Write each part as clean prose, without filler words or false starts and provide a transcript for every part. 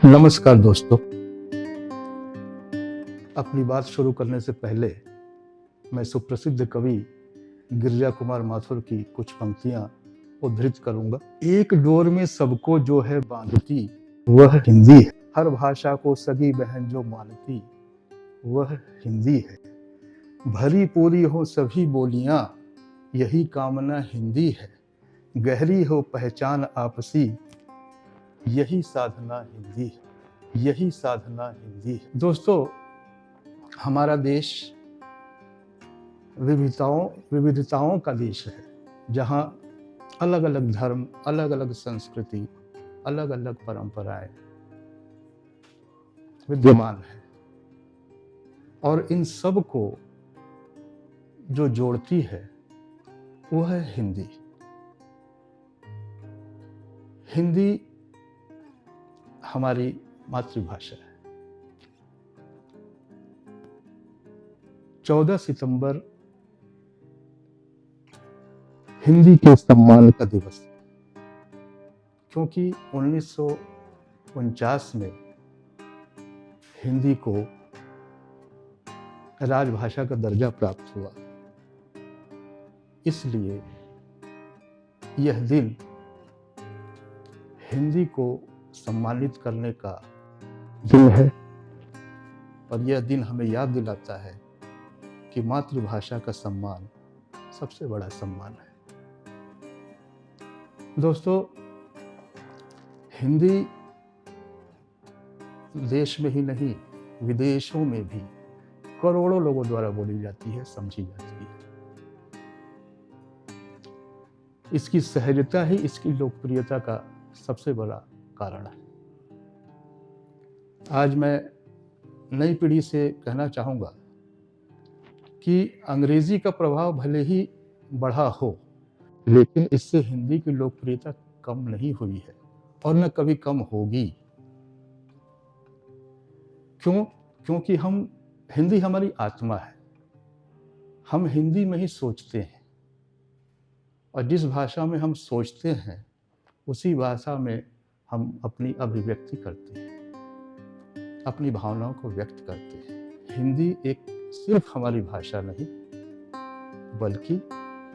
नमस्कार दोस्तों। अपनी बात शुरू करने से पहले मैं सुप्रसिद्ध कवि गिरिजा कुमार माथुर की कुछ पंक्तियां उद्धृत करूंगा। एक डोर में सबको जो है बांधती वह हिंदी है, हर भाषा को सगी बहन जो मानती वह हिंदी है, भरी पूरी हो सभी बोलियां यही कामना हिंदी है, गहरी हो पहचान आपसी यही साधना हिंदी है, यही साधना हिंदी है। दोस्तों, हमारा देश विविधताओं का देश है, जहाँ अलग अलग धर्म, अलग अलग संस्कृति, अलग अलग परंपराएं विद्यमान है और इन सब को जो जोड़ती है वह है हिंदी। हिंदी हमारी मातृभाषा है। 14 सितंबर हिंदी के सम्मान का दिवस है, क्योंकि 1949 में हिंदी को राजभाषा का दर्जा प्राप्त हुआ। इसलिए यह दिन हिंदी को सम्मानित करने का दिन है और यह दिन हमें याद दिलाता है कि मातृभाषा का सम्मान सबसे बड़ा सम्मान है। दोस्तों, हिंदी देश में ही नहीं, विदेशों में भी करोड़ों लोगों द्वारा बोली जाती है, समझी जाती है। इसकी सहजता ही इसकी लोकप्रियता का सबसे बड़ा कारण है। आज मैं नई पीढ़ी से कहना चाहूँगा कि अंग्रेजी का प्रभाव भले ही बढ़ा हो, लेकिन इससे हिंदी की लोकप्रियता कम नहीं हुई है और न कभी कम होगी। क्यों? क्योंकि हिंदी हमारी आत्मा है। हम हिंदी में ही सोचते हैं और जिस भाषा में हम सोचते हैं उसी भाषा में हम अपनी अभिव्यक्ति करते हैं, अपनी भावनाओं को व्यक्त करते हैं। हिंदी एक सिर्फ हमारी भाषा नहीं, बल्कि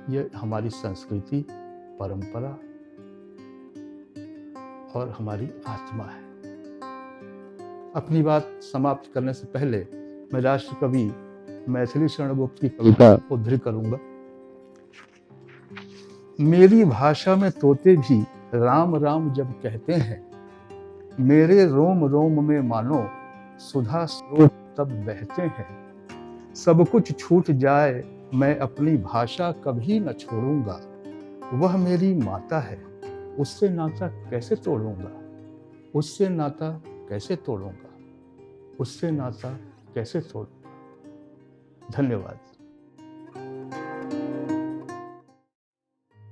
यह हमारी संस्कृति, परंपरा और हमारी आत्मा है। अपनी बात समाप्त करने से पहले मैं राष्ट्र कवि मैथिली शरण गुप्त की कविता उद्धृत करूंगा। मेरी भाषा में तोते भी राम राम जब कहते हैं, मेरे रोम रोम में मानो सुधा स्रोत तब बहते हैं। सब कुछ छूट जाए मैं अपनी भाषा कभी न छोड़ूंगा, वह मेरी माता है उससे नाता कैसे तोड़ूंगा, उससे नाता कैसे तोड़ूंगा, उससे नाता कैसे तोड़ूंगा। धन्यवाद।